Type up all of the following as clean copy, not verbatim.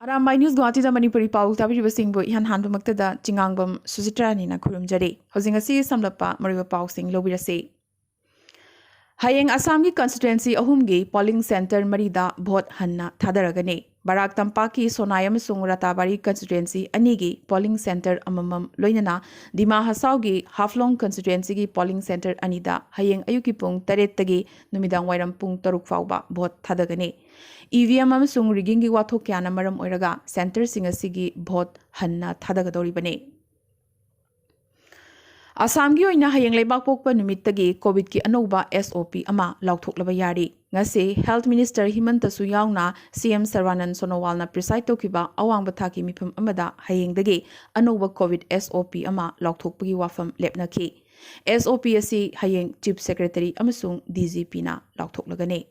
Arambai News Guwahati da Manipuri Pao tabi singbo ihan handu maktada jingangbam Susitra nina kurumjari. Hosing asi samlapa Mariwa Pao sing lobirase. Hayeng Assamgi constituency ahumgi polling center marida vote hanna thadaragane. Barak Tampaki Sonayam Sung Ratabari constituency anigi polling center amamam loinana Dima Hasaugi Haflong constituency gi polling center anida hayeng ayuki pung tarettagi numidang wairam pung taruk fauba vote thadagane. EVM amasung rigging gi wathok kyana maram oiraga center singasigi vote hanna thadagadoribane. Assam gi oina hayeng leibak pokpa numittagi COVID ki anoba SOP ama lauthoklaba yari. Ngase Health Minister Himanta su yauna CM Sarvanan Sonowal na preside tokiba awang bathaki mifam amada hayeng dagi anoba COVID SOP ama lauthokpagi wafam lepnaki. SOP asi hayeng Chief Secretary amasung DGP na lauthoklagane.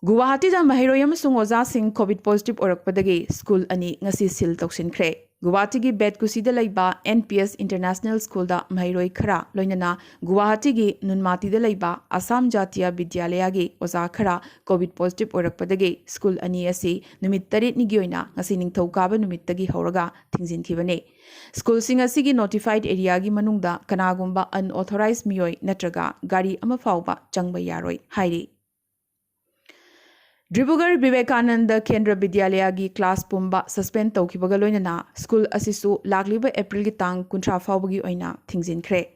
Guwahati da Mahiroi amasung oza sing COVID positive orakpadagi school ani ngasi sil toksinkhre. Guwahati gi bed kusida laiba NPS International School da Mahiroi khara loinana Guwahati gi Nunmati da laiba Assam Jatiya Vidyalaya gi oza khara COVID positive orakpadagi school ani asi numit tarit ni gi oina ngasi ningthau kaba numit tagi horaga thingzin khibane. School sing asi gi notified area gi manungda kanagumba unauthorized miyoi natraga gari ama fauba changba yaroi hairi. Dribugar Vivekananda Kendra Vidyalaya gi class pumba suspend taukibaga loinana school asisu lagliba April gi tang kuntra faubagi oina thingzinkhre.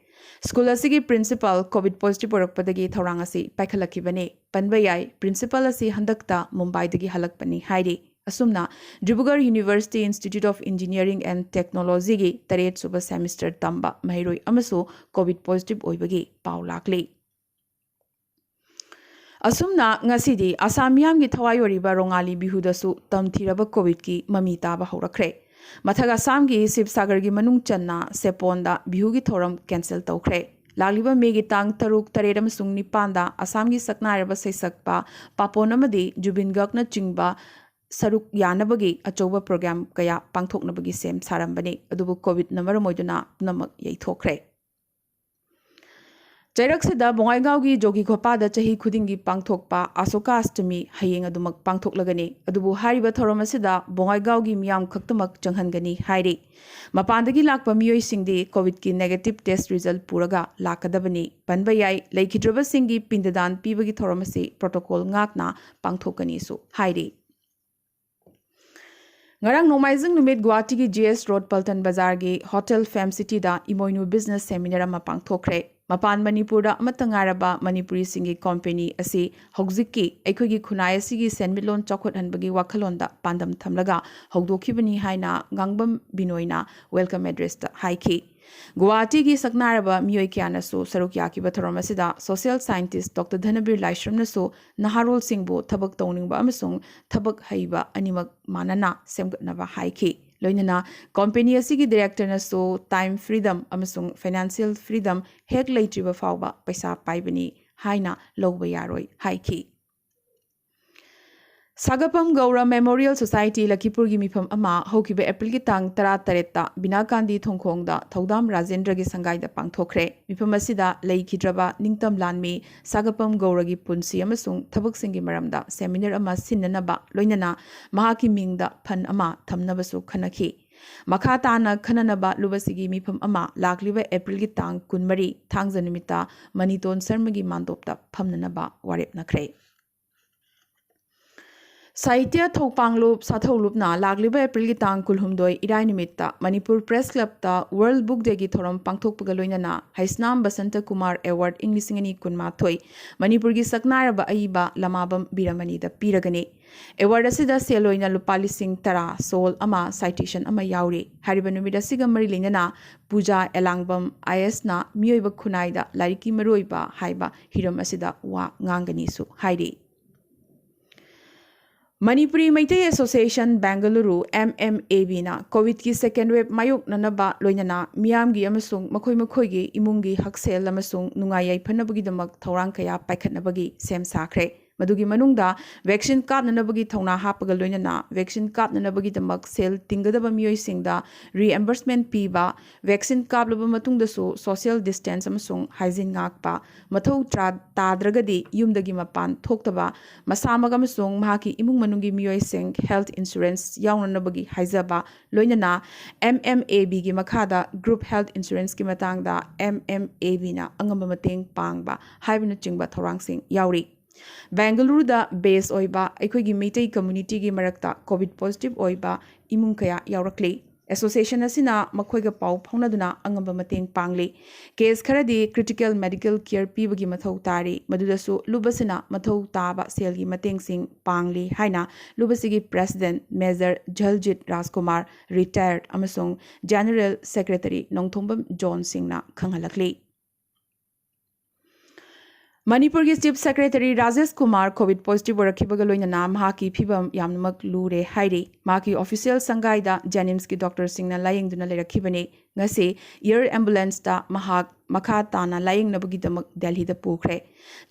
School asigi principal COVID positive orakpadagi thorang asi paikhalakibane. Panbayai principal asi handakta Mumbai dagi halakpani hairi. Asumna Dribugar University Institute of Engineering and Technology gi taret suba semester tamba Mahiroi amasu COVID positive oibagi pau lakli. Asumna ngasidi Assamiyam gi thawayoriba rongali bihudasu tamthiraba COVID ki mami taba horakre. Mathaga Assam gi Sibsagar gi manung channa Seponda bihu gi thoram cancel tawkre. Lagliba megi tang taruk taredam sung nipanda Assam gi saknairaba saisakpa papon amadi Jubin Gakna chingba saruk yanabagi achoba program kaya pangthoknabagi sem sarambani adubu COVID na maramoiduna namak yaithokre. Jairaksida Bongaigaw gi Jogi Khopa da chahi khudingi pangthokpa Asoka Astami hayeng adumak pangthoklagani adubu hariba thoromasida Bongaigaw gi miyam khaktamak changhangani hairi mapandagi lakpa miyoi singdi COVID ki negative test result puraga lakadabani panbayai leikidraba singi pindadan pibagi thoromasi protocol ngakna pangthokani su hairi. Ngarang nomaizing numit Guwahati gi GS Road Paltan Bazar gi Hotel Fam City da Imoinu Business Seminar ama pangthokre. Mapan Manipura amatangaraba Manipuri singi company asi hogziki ekogi khunai asigi senmilon chokot hanbagi wakhalonda pandam thamlaga hogdokhibani haina gangbam binoina welcome address ta haiki. Guwahati gi saknaraba miyoi kyana su sarukya ki bathoramasida social scientist Dr. Dhanabir Laishram nasu naharol singbu thabak tawningba amasung thabak haiba animak manana semgatnaba haiki. Loinana company asigi director nasu time freedom amasung financial freedom hek leitriba fauba paisa paibani haina logba yaroi haiki. Sagapam Gaura Memorial Society Lakipur gi mifam ama hokibe April gi tang tara taretta Binakandi Thongkhongda Thodam Rajendra gi sangai da pangthokre mifam asida leikidraba ningtam lanmi Sagapam Gaura gi punsi amasung thabak singi maramda seminar ama sinnanaba loinana mahaki mingda phan ama thamnabasu khanaki makha tana khananaba lubasigi mifam ama lakliba April gi tang kunmari thangja numita Maniton Sarma gi mandopta phamnanaba warepnakre. Sahitya Thokpanglup Satholupna Lagliba April gi tang kulhumdoi irai nimitta Manipur Press Club ta World Book Day gi thoram pangthokpaga loinana Haisnam Basanta Kumar Award English ngani kunmathoi Manipur gi saknaraba aiba lamabam biramani da piragani award asida seloina lupa lising tara sol ama citation ama yauri hariba numida siga mari lingana Puja Elangbam IS na miyoiba khunaida lariki maroiba haiba hiram asida wa ngangani su hairi. Manipuri Maitai Association Bangalore MMAB na COVID ki second wave mayok nanaba loinana miyam gi amasung makhoi gi imungi haksel amasung nungayai phanabagi damak thorang kaya paikhatnabagi sem sakhre ꯃꯗꯨꯒꯤ ꯃꯅꯨꯡꯗ vaccine ꯀꯥꯞꯅꯅꯕꯒꯤ ꯊꯧꯅꯥ ꯍꯥꯞꯄꯒ ꯂꯣꯏꯅꯅ vaccine ꯀꯥꯞꯅꯅꯕꯒꯤꯗꯃꯛ ꯁꯦꯜ ꯇꯤꯡꯒꯗꯕ ꯃꯤꯑꯣꯏꯁꯤꯡꯗ reimbursement ꯄꯤꯕ, vaccine ꯀꯥꯞꯂꯕ ꯃꯇꯨꯡꯗꯁꯨ social distance ꯑꯃꯁꯨꯡ hygiene ꯉꯥꯛꯄ, ꯃꯊꯧ ꯇꯥꯗ꯭ꯔꯒꯗꯤ ꯌꯨꯝꯗꯒꯤ ꯃꯄꯥꯟ ꯊꯣꯛꯇꯕ, ꯃꯁꯥꯃꯛ ꯑꯃꯁꯨꯡ ꯃꯍꯥꯛꯀꯤ ꯏꯃꯨꯡ ꯃꯅꯨꯡꯒꯤ ꯃꯤꯑꯣꯏꯁꯤꯡ ꯍꯦꯜꯊ ꯏꯟꯁꯨꯔꯦꯟꯁ ꯌꯥꯎꯅꯅꯕꯒꯤ ꯍꯥꯏꯖꯕ, ꯂꯣꯏꯅꯅ MMABꯒꯤ ꯃꯈꯥꯗ ꯒ꯭ꯔꯨꯞ ꯍꯦꯜꯊ ꯏꯟꯁꯨꯔꯦꯟꯁꯀꯤ ꯃꯇꯥꯡꯗ MMABꯅ ꯑꯉꯝꯕ ꯃꯇꯦꯡ ꯄꯥꯡꯕ ꯍꯥꯏꯕꯅꯆꯤꯡꯕ ꯊꯧꯔꯥꯡꯁꯤꯡ ꯌꯥꯎꯔꯤ꯫ ꯕꯦꯡꯒꯂꯨꯔꯨꯗ ꯕꯦꯖ ꯑꯣꯏꯕ ꯑꯩꯈꯣꯏꯒꯤ ꯃꯩꯇꯩ ꯀꯝꯃ꯭ꯌꯨꯅꯤꯇꯤꯒꯤ ꯃꯔꯛꯇ ꯀꯣꯚꯤꯗ ꯄꯣꯖꯤꯇꯤꯚ ꯑꯣꯏꯕ ꯏꯃꯨꯡ ꯀꯌꯥ ꯌꯥꯎꯔꯛꯂꯤ꯫ ꯑꯦꯁꯣꯁꯤꯌꯦꯁꯟ ꯑꯁꯤꯅ ꯃꯈꯣꯏꯒ ꯄꯥꯎ ꯐꯥꯎꯅꯗꯨꯅ ꯑꯉꯝꯕ ꯃꯇꯦꯡ ꯄꯥꯡꯂꯤ꯫ ꯀꯦꯁ ꯈꯔꯗꯤ ꯀ꯭ꯔꯤꯇꯤꯀꯦꯜ ꯃꯦꯗꯤꯀꯦꯜ ꯀꯦꯌꯔ ꯄꯤꯕꯒꯤ ꯃꯊꯧ ꯇꯥꯔꯤ, ꯃꯗꯨꯗꯁꯨ ꯂꯨꯕꯁꯤꯅ ꯃꯊꯧ ꯇꯥꯕ ꯁꯦꯜꯒꯤ ꯃꯇꯦꯡꯁꯤꯡ ꯄꯥꯡꯂꯤ ꯍꯥꯏꯅ ꯂꯨꯕꯁꯤꯒꯤ ꯄ꯭ꯔꯦꯁꯤꯗꯦꯟꯠ ꯃꯦꯖꯔ ꯓꯜꯖꯤꯠ ꯔꯥꯖꯀꯨꯃꯥꯔ, ꯔꯤꯇꯥꯌꯔꯗ ꯑꯃꯁꯨꯡ ꯖꯦꯅꯔꯦꯜ ꯁꯦꯀ꯭ꯔꯦꯇꯔꯤ ꯅꯣꯡꯊꯣꯝꯕꯝ ꯖꯣꯟ ꯁꯤꯡꯅ ꯈꯪꯍꯜꯂꯛꯂꯤ꯫ ꯃꯅꯤꯄꯨꯔꯒꯤ chief secretary Rajesh Kumar COVID positive ꯑꯣꯏꯔꯛꯈꯤꯕꯒ ꯂꯣꯏꯅꯅ ꯃꯍꯥꯛꯀꯤ ꯐꯤꯚꯝ ꯌꯥꯝꯅꯃꯛ ꯂꯨꯔꯦ ꯍꯥꯏꯔꯤ꯫ ꯃꯍꯥꯛꯀꯤ ꯑꯣꯐꯤꯁꯤꯌꯦꯜ ꯁꯪꯒꯥꯏꯗ ꯖꯦꯅꯤꯝꯁꯀꯤ ꯗꯣꯛꯇꯔꯁꯤꯡꯅ ꯂꯥꯌꯦꯡꯗꯨꯅ ꯂꯩꯔꯛꯈꯤꯕꯅꯤ꯫ ꯉꯁꯤ ꯏꯌꯔ ꯑꯦꯝꯕꯨꯂꯦꯟꯁꯇ ꯃꯍꯥꯛ ꯃꯈꯥ ꯇꯥꯅ ꯂꯥꯌꯦꯡꯅꯕꯒꯤꯗꯃꯛ ꯗꯦꯜꯍꯤꯗ ꯄꯨꯈ꯭ꯔꯦ꯫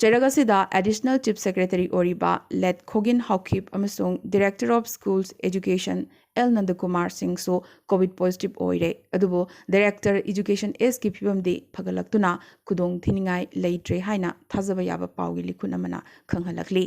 ꯆꯩꯔꯛ ꯑꯁꯤꯗ ꯑꯦꯗꯤꯁꯅꯦꯜ ꯆꯤꯐ ꯁꯦꯀ꯭ꯔꯦꯇꯔꯤ ꯑꯣꯏꯔꯤꯕ ꯂꯦꯠ ꯈꯣꯒꯤꯟ ꯍꯥꯎꯈꯤꯞ ꯑꯃꯁꯨꯡ director of schools education L Nandakumar ꯁꯤꯡꯁꯨ ꯀꯣꯚꯤꯗ ꯄꯣꯖꯤꯇꯤꯚ ꯑꯣꯏꯔꯦ꯫ ꯑꯗꯨꯕꯨ ꯗꯥꯏꯔꯦꯛꯇꯔ ꯑꯦꯖꯨꯀꯦꯁꯟ ꯑꯦꯁꯀꯤ ꯐꯤꯚꯝꯗꯤ ꯐꯒꯠꯂꯛꯇꯨꯅ ꯈꯨꯗꯣꯡꯊꯤꯅꯤꯡꯉꯥꯏ ꯂꯩꯇ꯭ꯔꯦ ꯍꯥꯏꯅ ꯊꯥꯖꯕ ꯌꯥꯕ ꯄꯥꯎꯒꯤ ꯂꯤꯈꯨꯟ ꯑꯃꯅ ꯈꯪꯍꯜꯂꯛꯂꯤ꯫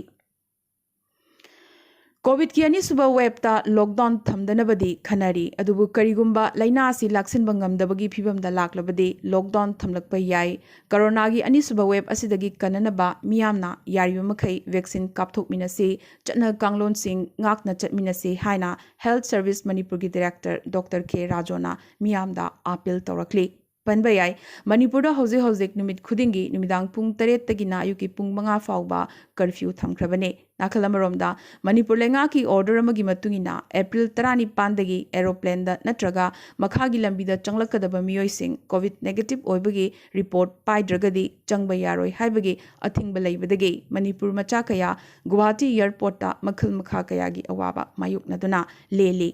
ꯀꯣꯚꯤꯗꯀꯤ ꯑꯅꯤꯁꯨꯕ ꯋꯦꯕꯇ ꯂꯣꯛꯗꯥꯎꯟ ꯊꯝꯗꯅꯕꯗꯤ ꯈꯟꯅꯔꯤ, ꯑꯗꯨꯕꯨ ꯀꯔꯤꯒꯨꯝꯕ ꯂꯩꯅꯥ ꯑꯁꯤ ꯂꯥꯛꯁꯤꯟꯕ ꯉꯝꯗꯕꯒꯤ ꯐꯤꯚꯝꯗ ꯂꯥꯛꯂꯕꯗꯤ ꯂꯣꯛꯗꯥꯎꯟ ꯊꯝꯂꯛꯄ ꯌꯥꯏ꯫ ꯀꯣꯔꯣꯅꯥꯒꯤ ꯑꯅꯤꯁꯨꯕ ꯋꯦꯕ ꯑꯁꯤꯗꯒꯤ ꯀꯟꯅꯅꯕ ꯃꯤꯌꯥꯝꯅ ꯌꯥꯔꯤꯕꯃꯈꯩ ꯚꯦꯛꯁꯤꯟ ꯀꯥꯞꯊꯣꯛꯃꯤꯟꯅꯁꯤ, ꯆꯠꯅ ꯀꯥꯡꯂꯣꯟꯁꯤꯡ ꯉꯥꯛꯅ ꯆꯠꯃꯤꯟꯅꯁꯤ ꯍꯥꯏꯅ ꯍꯦꯜꯊ ꯁꯔꯚꯤꯁ ꯃꯅꯤꯄꯨꯔꯒꯤ ꯗꯥꯏꯔꯦꯛꯇꯔ ꯗꯣꯛꯇꯔ ꯀꯦ ꯔꯥꯖꯣꯅ ꯃꯤꯌꯥꯝꯗ ꯑꯥꯄꯤꯜ ꯇꯧꯔꯛꯂꯤ꯫ ꯄꯟꯕ ꯌꯥꯏ, ꯃꯅꯤꯄꯨꯔꯗ ꯍꯧꯖꯤꯛ ꯍꯧꯖꯤꯛ ꯅꯨꯃꯤꯠ ꯈꯨꯗꯤꯡꯒꯤ ꯅꯨꯃꯤꯗꯥꯡ ꯄꯨꯡ 7ꯇꯒꯤꯅ ꯑꯌꯨꯛꯀꯤ ꯄꯨꯡ 5 ꯐꯥꯎꯕ ꯀꯔꯐ꯭ꯌꯨ ꯊꯝꯈ꯭ꯔꯕꯅꯤ꯫ ꯅꯥꯀꯜ ꯑꯃꯔꯣꯝꯗ ꯃꯅꯤꯄꯨꯔ ꯂꯩꯉꯥꯛꯀꯤ ꯑꯣꯔꯗꯔ ꯑꯃꯒꯤ ꯃꯇꯨꯡꯏꯟꯅ ꯑꯦꯄ꯭ꯔꯤꯜ 19ꯗꯒꯤ ꯑꯦꯔꯣꯄ꯭ꯂꯦꯟꯗ ꯅꯠꯇ꯭ꯔꯒ ꯃꯈꯥꯒꯤ ꯂꯝꯕꯤꯗ ꯆꯪꯂꯛꯀꯗꯕ ꯃꯤꯑꯣꯏꯁꯤꯡ ꯀꯣꯚꯤꯗ ꯅꯦꯒꯦꯇꯤꯚ ꯑꯣꯏꯕꯒꯤ ꯔꯤꯄꯣꯔꯠ ꯄꯥꯏꯗ꯭ꯔꯒꯗꯤ ꯆꯪꯕ ꯌꯥꯔꯣꯏ ꯍꯥꯏꯕꯒꯤ ꯑꯊꯤꯡꯕ ꯂꯩꯕꯗꯒꯤ ꯃꯅꯤꯄꯨꯔ ꯃꯆꯥ ꯀꯌꯥ ꯒꯨꯋꯥꯍꯥꯇꯤ ꯑꯦꯌꯔꯄꯣꯔꯠꯇ ꯃꯈꯜ ꯃꯈꯥ ꯀꯌꯥꯒꯤ ꯑꯋꯥꯕ ꯃꯥꯌꯣꯛꯅꯗꯨꯅ ꯂꯦꯜꯂꯤ꯫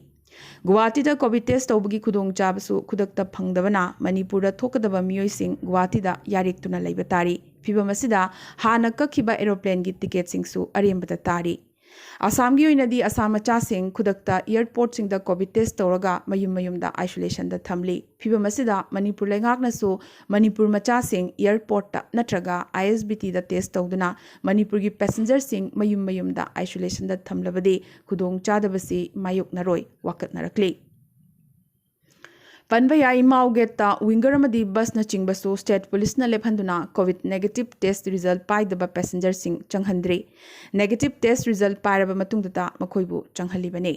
ꯒꯨꯋꯥꯍꯥꯇꯤꯗ ꯀꯣꯚꯤꯗ ꯇꯦꯁ ꯇꯧꯕꯒꯤ ꯈꯨꯗꯣꯡꯆꯥꯕꯁꯨ ꯈꯨꯗꯛꯇ ꯐꯪꯗꯕꯅ ꯃꯅꯤꯄꯨꯔꯗ ꯊꯣꯛꯀꯗꯕ ꯃꯤꯑꯣꯏꯁꯤꯡ ꯒꯨꯋꯥꯍꯥꯇꯤꯗ ꯌꯥꯔꯦꯛꯇꯨꯅ ꯂꯩꯕ ꯇꯥꯔꯤ꯫ ꯐꯤꯚꯝ ꯑꯁꯤꯗ ꯍꯥꯟꯅ ꯀꯛꯈꯤꯕ ꯑꯦꯔꯣꯄ꯭ꯂꯦꯟꯒꯤ ꯇꯤꯀꯦꯠꯁꯤꯡꯁꯨ ꯑꯔꯦꯝꯕꯗ ꯇꯥꯔꯤ꯫ ꯑꯁꯥꯝꯒꯤ ꯑꯣꯏꯅꯗꯤ ꯑꯁꯥꯝ ꯃꯆꯥꯁꯤꯡ ꯈꯨꯗꯛꯇ ꯑꯦꯌꯔꯄꯣꯔꯠꯁꯤꯡꯗ ꯀꯣꯚꯤꯗ ꯇꯦꯁ ꯇꯧꯔꯒ ꯃꯌꯨꯝ ꯃꯌꯨꯝꯗ ꯑꯥꯏꯁꯣꯂꯦꯁꯟꯗ ꯊꯝꯂꯤ꯫ ꯐꯤꯚꯝ ꯑꯁꯤꯗ ꯃꯅꯤꯄꯨꯔ ꯂꯩꯉꯥꯛꯅꯁꯨ ꯃꯅꯤꯄꯨꯔ ꯃꯆꯥꯁꯤꯡ ꯑꯦꯌꯔꯄꯣꯔꯠꯇ ꯅꯠꯇ꯭ꯔꯒ ISBTꯗ ꯇꯦꯁ ꯇꯧꯗꯨꯅ ꯃꯅꯤꯄꯨꯔꯒꯤ ꯄꯦꯁꯦꯟꯖꯔꯁꯤꯡ ꯃꯌꯨꯝ ꯃꯌꯨꯝꯗ ꯑꯥꯏꯁꯣꯂꯦꯁꯟꯗ ꯊꯝꯂꯕꯗꯤ ꯈꯨꯗꯣꯡꯆꯥꯗꯕꯁꯤ ꯃꯥꯌꯣꯛꯅꯔꯣꯏ ꯋꯥꯀꯠꯅꯔꯛꯂꯤ꯫ ꯄꯟꯕ ꯌꯥꯏ, ꯃꯥꯎ ꯒꯦꯠꯇ ꯋꯤꯡꯒꯔ ꯑꯃꯗꯤ ꯕꯁꯅꯆꯤꯡꯕꯁꯨ ꯁ꯭ꯇꯦꯠ ꯄꯨꯂꯤꯁꯅ ꯂꯦꯞꯍꯟꯗꯨꯅ ꯀꯣꯚꯤꯗ ꯅꯦꯒꯦꯇꯤꯚ ꯇꯦꯁꯠ ꯔꯤꯖꯜꯠ ꯄꯥꯏꯗꯕ ꯄꯦꯁꯦꯟꯖꯔꯁꯤꯡ ꯆꯪꯍꯟꯗ꯭ꯔꯤ꯫ ꯅꯦꯒꯦꯇꯤꯚ ꯇꯦꯁꯠ ꯔꯤꯖꯜꯠ ꯄꯥꯏꯔꯕ ꯃꯇꯨꯡꯗꯇ ꯃꯈꯣꯏꯕꯨ ꯆꯪꯍꯜꯂꯤꯕꯅꯤ꯫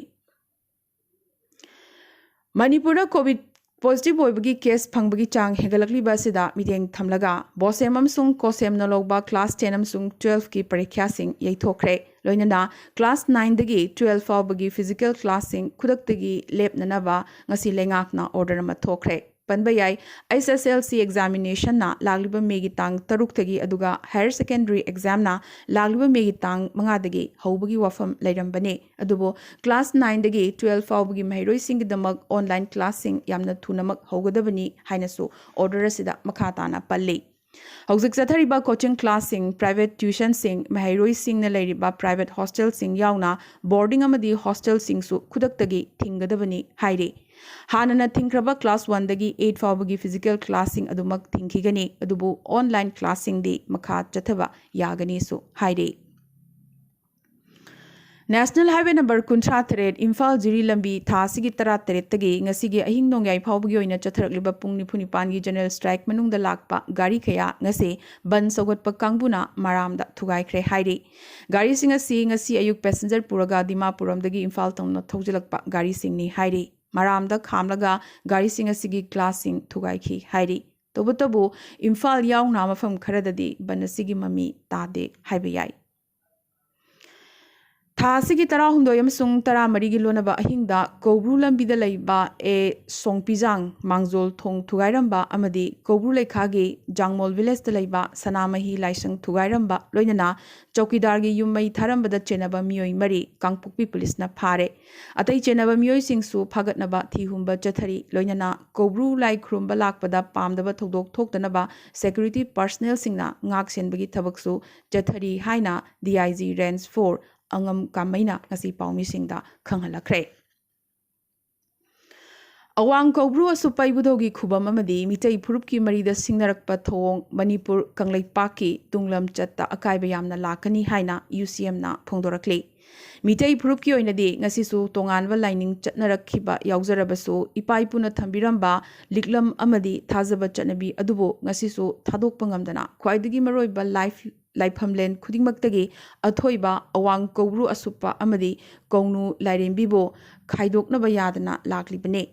ꯃꯅꯤꯄꯨꯔꯗ ꯀꯣꯚꯤꯗ ꯄꯣꯖꯤꯇꯤꯚ ꯑꯣꯏꯕꯒꯤ ꯀꯦꯁ ꯐꯪꯕꯒꯤ ꯆꯥꯡ ꯍꯦꯟꯒꯠꯂꯛꯂꯤꯕ ꯑꯁꯤꯗ ꯃꯤꯠꯌꯦꯡ ꯊꯝꯂꯒ ꯕꯣꯁꯦꯝ ꯑꯃꯁꯨꯡ ꯀꯣꯁꯦꯝꯅ ꯂꯧꯕ ꯀ꯭ꯂꯥꯁ 10 ꯑꯃꯁꯨꯡ 12ꯀꯤ ꯄꯔꯤꯈ꯭ꯌꯥꯁꯤꯡ ꯌꯩꯊꯣꯛꯈ꯭ꯔꯦ꯫ ꯂꯣꯏꯅꯅ ꯀ꯭ꯂꯥꯁ 9ꯗꯒꯤ 12 ꯐꯥꯎꯕꯒꯤ ꯐꯤꯖꯤꯀꯦꯜ ꯀ꯭ꯂꯥꯁꯁꯤꯡ ꯈꯨꯗꯛꯇꯒꯤ ꯂꯦꯞꯅꯅꯕ ꯉꯁꯤ ꯂꯩꯉꯥꯛꯅ ꯑꯣꯔꯗꯔ ꯑꯃ ꯊꯣꯛꯈ꯭ꯔꯦ꯫ ꯄꯟꯕ ꯌꯥꯏ, SSLC ꯑꯦꯛꯖꯥꯃꯤꯅꯦꯁꯟꯅ ꯂꯥꯛꯂꯤꯕ ꯃꯦꯒꯤ ꯇꯥꯡ 6ꯇꯒꯤ ꯑꯗꯨꯒ ꯍꯥꯌꯔ ꯁꯦꯀꯦꯟꯗꯔꯤ ꯑꯦꯛꯖꯥꯝꯅ ꯂꯥꯛꯂꯤꯕ ꯃꯦꯒꯤ ꯇꯥꯡ 5ꯗꯒꯤ ꯍꯧꯕꯒꯤ ꯋꯥꯐꯝ ꯂꯩꯔꯝꯕꯅꯤ꯫ ꯑꯗꯨꯕꯨ ꯀ꯭ꯂꯥꯁ 9ꯗꯒꯤ 12 ꯐꯥꯎꯕꯒꯤ ꯃꯍꯩꯔꯣꯏꯁꯤꯡꯒꯤꯗꯃꯛ ꯑꯣꯟꯂꯥꯏꯟ ꯀ꯭ꯂꯥꯁꯁꯤꯡ ꯌꯥꯝꯅ ꯊꯨꯅꯃꯛ ꯍꯧꯒꯗꯕꯅꯤ ꯍꯥꯏꯅꯁꯨ ꯑꯣꯔꯗꯔ ꯑꯁꯤꯗ ꯃꯈꯥ ꯇꯥꯅ ꯄꯜꯂꯤ꯫ ꯍꯧꯖꯤꯛ ꯆꯠꯊꯔꯤꯕ ꯀꯣꯆꯤꯡ ꯀ꯭ꯂꯥꯁꯁꯤꯡ, ꯄ꯭ꯔꯥꯏꯚꯦꯠ ꯇ꯭ꯌꯨꯁꯟꯁꯤꯡ, ꯃꯍꯩꯔꯣꯏꯁꯤꯡꯅ ꯂꯩꯔꯤꯕ ꯄ꯭ꯔꯥꯏꯚꯦꯠ ꯍꯣꯁꯇꯦꯜꯁꯤꯡ ꯌꯥꯎꯅ ꯕꯣꯔꯗꯤꯡ ꯑꯃꯗꯤ ꯍꯣꯁꯇꯦꯜꯁꯤꯡꯁꯨ ꯈꯨꯗꯛꯇꯒꯤ ꯊꯤꯡꯒꯗꯕꯅꯤ ꯍꯥꯏꯔꯤ꯫ ꯍꯥꯟꯅꯅ ꯊꯤꯡꯈ꯭ꯔꯕ ꯀ꯭ꯂꯥꯁ 1ꯗꯒꯤ 8 ꯐꯥꯎꯕꯒꯤ ꯐꯤꯖꯤꯀꯦल ꯀ꯭ꯂꯥꯁꯁꯤꯡ ꯑꯗꯨꯃꯛ ꯊꯤꯡꯈꯤꯒꯅꯤ, ꯑꯗꯨꯕꯨ ꯑꯣꯟꯂꯥꯏꯟ ꯀ꯭ꯂꯥꯁꯁꯤꯡꯗꯤ ꯃꯈꯥ ꯆꯠꯊꯕ ꯌꯥꯒꯅꯤꯁꯨ ꯍꯥꯏꯔꯤ꯫ ꯅꯦꯁꯅꯦꯜ ꯍꯥꯏꯋꯦ ꯅꯝꯕꯔ 53 ꯏꯝꯐꯥꯜ ꯖꯤꯔꯤ ꯂꯝꯕꯤ ꯊꯥ ꯑꯁꯤꯒꯤ 18ꯇꯒꯤ ꯉꯁꯤꯒꯤ ꯑꯍꯤꯡ ꯅꯣꯡꯌꯥꯏ ꯐꯥꯎꯕꯒꯤ ꯑꯣꯏꯅ ꯆꯠꯊꯔꯛꯂꯤꯕ ꯄꯨꯡ 94ꯒꯤ ꯖꯦꯅꯔꯦꯜ ꯁ꯭ꯇ꯭ꯔꯥꯏꯛ ꯃꯅꯨꯡꯗ ꯂꯥꯛꯄ ꯒꯥꯔꯤ ꯀꯌꯥ ꯉꯁꯤ ꯕꯟ ꯁꯧꯒꯠꯄ ꯀꯥꯡꯕꯨꯅ ꯃꯔꯥꯝꯗ ꯊꯨꯒꯥꯏꯈ꯭ꯔꯦ ꯍꯥꯏꯔꯤ꯫ ꯒꯥꯔꯤꯁꯤꯡ ꯑꯁꯤ ꯉꯁꯤ ꯑꯌꯨꯛ ꯄꯦꯁꯦꯟꯖꯔ ꯄꯨꯔꯒ ꯗꯤꯃꯥꯄꯨꯔꯝꯗꯒꯤ ꯏꯝꯐꯥꯜ ꯇꯝꯅ ꯊꯧꯖꯤꯜꯂꯛꯄ ꯒꯥꯔꯤꯁꯤꯡꯅꯤ ꯍꯥꯏꯔꯤ꯫ ꯃꯔꯥꯝꯗ ꯈꯥꯝꯂꯒ ꯒꯥꯔꯤꯁꯤꯡ ꯑꯁꯤꯒꯤ ꯒ꯭ꯂꯥꯁꯁꯤꯡ ꯊꯨꯒꯥꯏꯈꯤ ꯍꯥꯏꯔꯤ꯫ ꯇꯧꯕꯇꯕꯨ ꯏꯝꯐꯥꯜ ꯌꯥꯎꯅ ꯃꯐꯝ ꯈꯔꯗꯗꯤ ꯕꯟ ꯑꯁꯤꯒꯤ ꯃꯃꯤ ꯇꯥꯗꯦ ꯍꯥꯏꯕ ꯌꯥꯏ꯫ ꯊꯥꯁꯤꯒꯤ 18 ꯑꯃꯁꯨꯡ 14ꯒꯤ ꯂꯣꯟꯅꯕ ꯑꯍꯤꯡꯗ ꯀꯧꯕ꯭ꯔꯨ ꯂꯝꯕꯤꯗ ꯂꯩꯕ ꯁꯣꯡꯄꯤꯖꯥꯡ ꯃꯥꯡꯖꯣꯜ ꯊꯣꯡ ꯊꯨꯒꯥꯏꯔꯝꯕ ꯑꯃꯗꯤ ꯀꯧꯕ꯭ꯔꯨ ꯂꯩꯈꯥꯒꯤ ꯖꯥꯡꯃꯣꯜ ꯚꯤꯂꯦꯖꯇ ꯂꯩꯕ ꯁꯅꯥꯃꯍꯤ ꯂꯥꯏꯁꯪ ꯊꯨꯒꯥꯏꯔꯝꯕ ꯂꯣꯏꯅꯅ ꯆꯧꯀꯤꯗꯥꯔꯒꯤ ꯌꯨꯝꯃꯩ ꯊꯥꯔꯝꯕꯗ ꯆꯦꯟꯅꯕ ꯃꯤꯑꯣꯏ 3 ꯀꯥꯡꯄꯣꯛꯄꯤ ꯄꯨꯂꯤꯁꯅ ꯐꯥꯔꯦ ꯑꯇꯩ ꯆꯦꯟꯅꯕ ꯃꯤꯑꯣꯏꯁꯤꯡꯁꯨ ꯐꯥꯒꯠꯅꯕ ꯊꯤꯍꯨꯝꯕ ꯆꯠꯊꯔꯤ ꯂꯣꯏꯅꯅ ꯀꯧꯕ꯭ꯔꯨ ꯂꯥꯏ ꯈꯨꯔꯨꯝꯕ ꯂꯥꯛꯄꯗ ꯄꯥꯝꯗꯕ ꯊꯧꯗꯣꯛ ꯊꯣꯛꯇꯅꯕ ꯁꯦꯀ꯭ꯌꯨꯔꯤꯇꯤ ꯄꯔꯁꯅꯦꯜꯁꯤꯡꯅ ꯉꯥꯛ ꯁꯦꯟꯕꯒꯤ ꯊꯕꯛꯁꯨ ꯆꯠꯊꯔꯤ ꯍꯥꯏꯅ DIG range 4 angam kamaina ngasi paumi singda khanghalakre awang kobru asupai budogi khubam amadi mitei phurupki marida singnarakpa thong Manipur Kanglaipak tunglam chatta akaiba yamna lakani haina UCM na phongdorakle mitei phurupki oinadi ngasi su tonganwa lining chatnarakhiba yaujarabasu ipai puna thambiramba liklam amadi thajaba chanabi adubo ngasi su thadokpa ngamdana khwaidagi maroiba life लाइफमलेन खुदिंगमक्तगी अथोइबा अवांग कौब्रु असुप्पा अमदी कौनु लाइरेंबिबो खाइदोकनबा यादना लाक्लिबने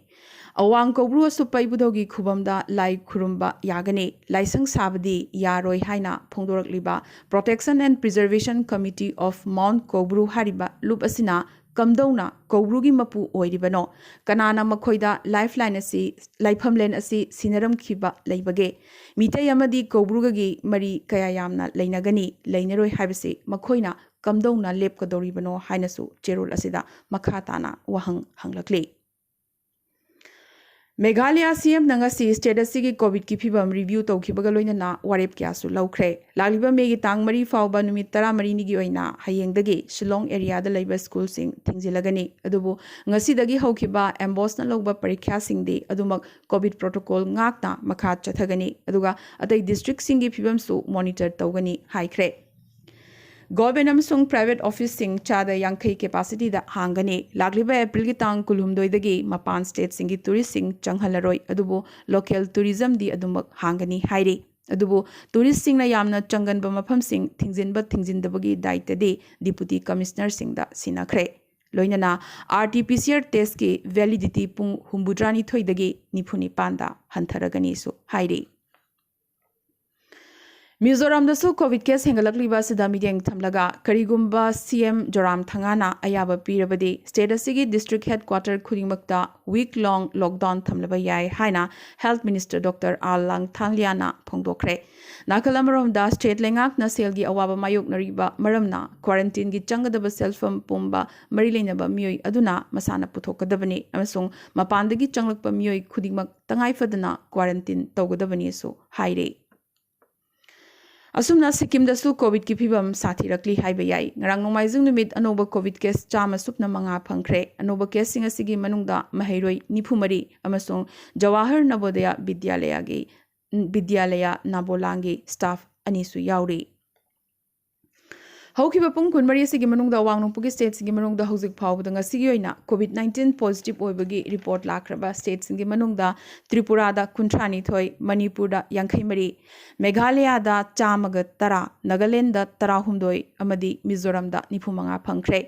अवांग कौब्रु असुप्पा इबुदोगी खुबमदा लाई खुरुंबा यागने लाइसंग साबदी यारोय हाइना फोंदोरकलिबा protection and preservation committee of mount Koubru हारिबा लुप असिना कमदौना कौब्रुगी मपु ओइरिबनो कनाना मखोइदा लाइफलाइन असि लाइफमलेन असि सिनरम खिबा लैबगे मितै अमदी कौब्रुगगी मरी कया यामना लैनगनी लैनरोय हाइबसे मखोइना कमदौना लेपकदौरिबनो हाइनसु चेरोल असिदा मखाताना वहंग हंगलक्ले मेघालय CM नंगसी स्टेट असिगी कोविड की फिबम रिव्यू तौखिबगा लोइनना वारेप क्यासु लौख्रे लालिबा मेगी तांग मरी फावबा नुमित 13 निगी ओइना हयेंगदगी शिलोंग एरियादा लैबा स्कूल सिंग थिंगजिलगनी अदुबु ngasiदगी हौखिबा एम्बोसना लौबा परीक्षा सिंगदी अदुमक कोविड प्रोटोकॉल ngakna मखा चथगनी अदुगा अतै डिस्ट्रिक्ट सिंगी फिबमसु मॉनिटर तौगनी हाइख्रे गवर्नमेंट अमसुंग प्राइवेट ऑफिस सिंग चादा यांखै कैपेसिटी दा हांगने लागलिबा एप्रिल की तांग कुलहुमदोइदगी मपान स्टेट सिंगी टूरिस्ट सिंग चंगहलरोय अदुबो लोकल टूरिज्म दी अदुमक हांगनी हाइरे अदुबो टूरिस्ट सिंग ना यामना चंगनबा मफम सिंग थिंगजिनबा थिंगजिनदबगी दायित्व दे डिप्यूटी कमिश्नर सिंग दा सिनाखरे लोइनना RT-PCR टेस्ट की वैलिडिटी पुंग हुंबुद्रानी थोइदगी निफुनी पांदा हंथरगनी सु हाइरे मिजोराम दसु कोविड केस हेंगलकलिबा सिदा मिदेंग थमलगा करिगुंबा CM जोराम थंगाना अयाबा पीरबदे स्टेट असिगी डिस्ट्रिक्ट हेडक्वार्टर खुदिंगमक्ता वीक लॉन्ग लॉकडाउन थमलबा याय हाइना health minister doctor Lalthangliana फोंदोखरे नाकलमरोमदा स्टेट लेंगाकना सेलगी अवाबा मायोकनरिबा मरमना क्वारंटाइन की चंगदबा सेल्फम पुंबा मरी लेनबा मियोय अदुना मसाना पुथोकदबने अमसुंग मपानदगी चंगलकपा मियोय खुदिंगमक तंगाइफदना क्वारंटाइन तौगदबने सो हाइरे असुमना सिक्किम दसु कोविड की फिबम साथी रखली हाइबा याई ngarang नोमाइजिंग नुमित अनोबा कोविड केस चामा सुपना मंगा फंखरे अनोबा केस सिंग असिगी मनुंगदा महैरोय निफुमरी अमसुंग जवाहर नवोदय विद्यालय नाबोलांगी स्टाफ अनिसु याउरी हौखिबा पुंग कुनमरी असिगी मनुंगदा वांगनुपुगी स्टेट सिंगी मनुंगदा हौजिक फावबदा ngasiगी ओइना COVID-19 पॉजिटिव ओइबगी रिपोर्ट लाख्रबा स्टेट सिंगी मनुंगदा त्रिपुरादा 53 मणिपुरदा 83 मेघालयदा 110 नागालैंडदा 13 अमदी मिजोरमदा 95 फंखरे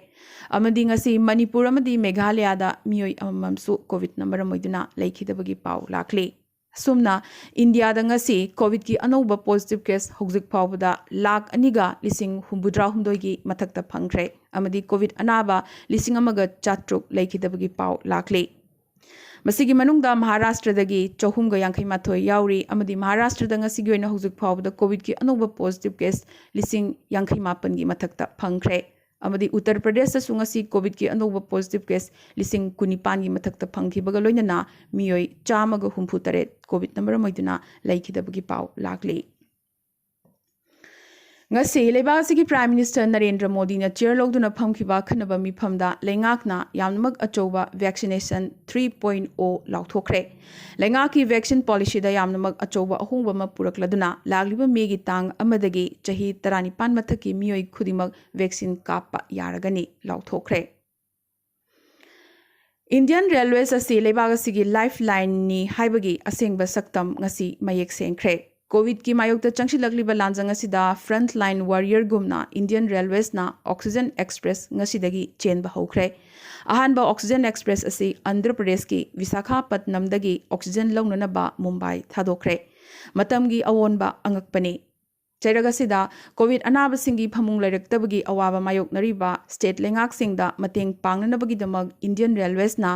अमदी ngasi मणिपुर अमदी मेघालयदा मियोय अममसु कोविड नंबर मोइदुना लेखिदबगी पाव लाखले सुमना इंडिया दंगसी कोविड की अनौब पॉजिटिव केस हौजिक फावबदा लाख अनिगा लिसिंग हुंबुद्रा हुंदोगी मथक्ता फंखरे अमदी कोविड अनाबा लिसिंग अमगा चात्रुक लेखिदबगी पाव लाखले मसिगी मनुंगदा महाराष्ट्रदगी 4yankhai याउरी अमदी महाराष्ट्रदा ngasiगी ओइना हौजिक फावबदा कोविड की अनौब पॉजिटिव केस लिसिंग 59 गी मथक्ता फंखरे अमदी उत्तर प्रदेश सुंगसी कोविड की अनौब पॉजिटिव केस लिसिंग 19 की मथक्ता फंखिबगा लोइनना मियोय 163 कोविड नंबर मोइदुना लैखिदबगी पाव लाखले ngasi lebaasi prime minister Narendra Modi ने चेयर लौदुना फमखिबा खनबा मिफमदा लेंगाकना यामनमक अचौबा वैक्सीनेशन 3.0 लाउथोखरे लेंगाकी वैक्सीन पॉलिसी दा यामनमक अचौबा अहोंबा म पुरकलदुना लागलिबा मेगी तांग अमदगी चही 19 मथकी मियोय खुदिमक वैक्सीन कापा यारगनी लाउथोखरे इंडियन रेलवेज असी लेबागसिगी लाइफलाइन नि हाइबगी असेंगबा सक्तम ngasi mayek sengkhre कोविड की मायोक चंगसिलकलिबा लांजंग असिदा फ्रंट लाइन वॉरियर गुमना इंडियन रेलवेज ना ऑक्सीजन एक्सप्रेस ngasiदगी चेनबा हौखरे अहानबा ऑक्सीजन एक्सप्रेस असी आंध्र प्रदेश की विशाखापट्टनमदगी ऑक्सीजन लौननबा मुंबई थादोखरे मतमगी अवोनबा अंगकपने ꯆꯩꯔꯒꯁꯤꯗ ꯀꯣꯚꯤꯗ ꯑꯅꯥꯕꯁꯤꯡꯒꯤ ꯐꯃꯨꯡ ꯂꯩꯔꯛꯇꯕꯒꯤ ꯑꯋꯥꯕ ꯃꯥꯌꯣꯛꯅꯔꯤꯕ ꯁ꯭ꯇꯦꯠ ꯂꯩꯉꯥꯛꯁꯤꯡꯗ ꯃꯇꯦꯡ ꯄꯥꯡꯅꯅꯕꯒꯤꯗꯃꯛ ꯏꯟꯗꯤꯌꯟ ꯔꯦꯜꯋꯦꯁꯅ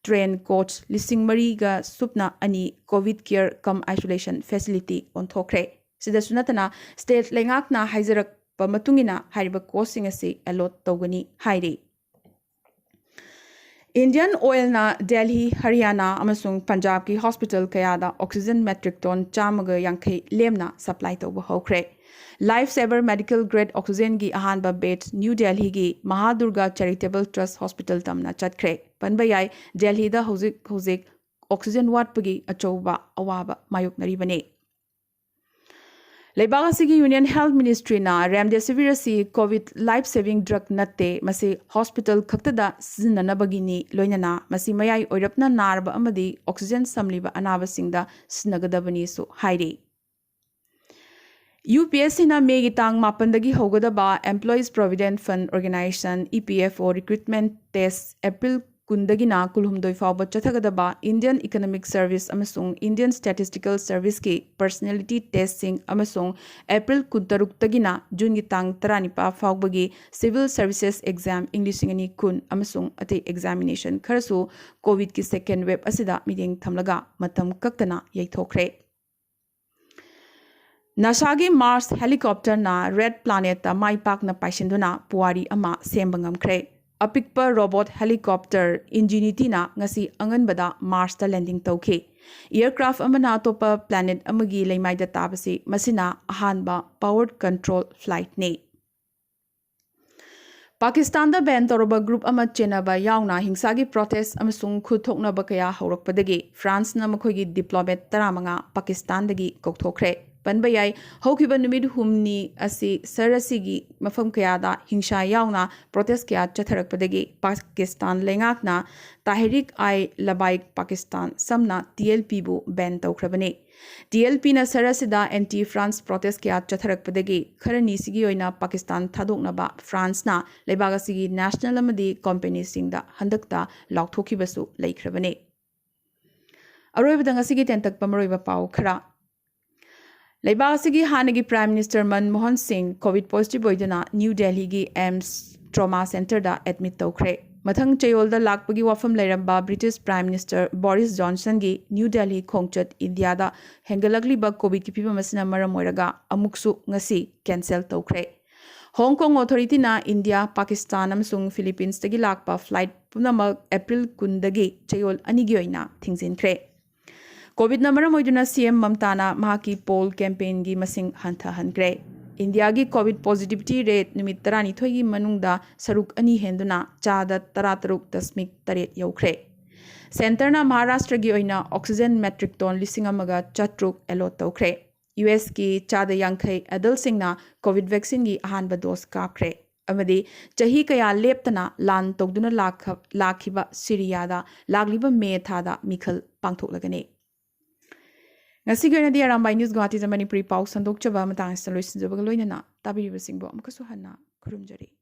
ꯇ꯭ꯔꯦꯟ ꯀꯣꯆ 3,000 ꯀꯣꯚꯤꯗ ꯀꯦꯌꯔ ꯀꯝ ꯑꯥꯏꯁꯣꯂꯦꯁꯟ ꯐꯦꯁꯤꯂꯤꯇꯤ ꯑꯣꯟꯊꯣꯛꯈ꯭ꯔꯦ꯫ ꯁꯤꯗꯁꯨ ꯅꯠꯇꯅ ꯁ꯭ꯇꯦꯠ ꯂꯩꯉꯥꯛꯅ ꯍꯥꯏꯖꯔꯛꯄ ꯃꯇꯨꯡꯏꯟꯅ ꯍꯥꯏꯔꯤꯕ ꯀꯣꯆꯁꯤꯡ ꯑꯁꯤ ꯑꯦꯂꯣꯠ ꯇꯧꯒꯅꯤ ꯍꯥꯏꯔꯤ꯫ Indian Oilna Delhi, Haryana amasung Punjab ki hospital kayada oxygen metric ton 150 lemna supply tawba hokre. Lifesaver medical grade oxygen gi ahanba batch New Delhi gi Mahadurga Charitable Trust Hospital tamna chatkre. Panbayai Delhi da hozik oxygen watpagi achouba awaba mayoknaribane. Leibag asigi Union Health Ministry na remdesivir asi COVID life saving drug natte masi hospital khaktada sizinanabagini loinana masi mayai oirapna narba amadi oxygen samliba anabasingda sinagadabani su hairi. UPSC na megi tang mapandagi hogadaba Employees Provident Fund Organization EPFO recruitment test April kundagina kulhumdoi fauba chathagadaba Indian Economic Service amasung Indian Statistical Service ki personality testing amasung April kuntaruk tagina June gi tang 15 faubagi Civil Services Exam English ngani kun amasung ate examination kharasu COVID ki second wave asida meeting thamlaga matam kaktana yaithokre. Nasagi Mars helicopter na Red Planet ta maipak na paisinduna puari ama sembangam kre. Apikpa robot helicopter Ingenuity na ngasi anganbada Mars ta landing tawke. Aircraft amana topa planet amagi laymay da tabasi masina ahanba powered control flight ne. Pakistan da ban toroba group ama chenaba yauna hingsagi protest amasung khuthokna bakaya haurakpadagi France na makhogi diplomat taramanga Pakistan dagi kokthokre. Panbayai hokiba numid humni asi sarasigi mafam kayada hingsha yauna protest kaya chatharakpadagi Pakistan lengakna Tahrik ai Labaik Pakistan samna TLP bu ban tawkhrabane. TLP na sarasida anti-France protest kaya chatharakpadagi kharani sigi oina Pakistan thadoknaba France na lebagasigi national amadi company singda handakta laukhthokibasu laikhrabane. Aroibadang asigi tentak pamaroiba pau khara. Leibasigi Hanagi Prime Minister Manmohan Singh COVID positive oidana New Delhi gi AIMS Trauma Center da admit tawkre. Mathang chayol da lakpagi wafam lairamba British Prime Minister Boris Johnson gi New Delhi khongchat India da hengalagli ba COVID ki piba masina maram oiraga amuksu ngasi cancel tawkre. Hong Kong Authority na India, Pakistan amasung Philippines tagi lakpa flight punamak April kundagi chayol anigi oina thingzinkre. COVID na maram oiduna CM Mamtana mahaki poll campaign gi masing hanthahankre. India gi COVID positivity rate numit 12 gi manungda saruk ani henduna chada 13.8 yaukre. Center na Maharashtra gi oina oxygen metric ton 1,400 allot tawkre. US ki chada yankhai adult singna COVID vaccine gi ahanba dose kapkre. Amadi chahi kaya leptana lan togduna lakhiba Syria da lagliba May thada mikhal pangthoklagane. Ngasi gana di Arambai News Guwahati Manipuri Pao sandok chaba matang installation jabag loinana tabiri basingbo amkasu hanna kurumjari.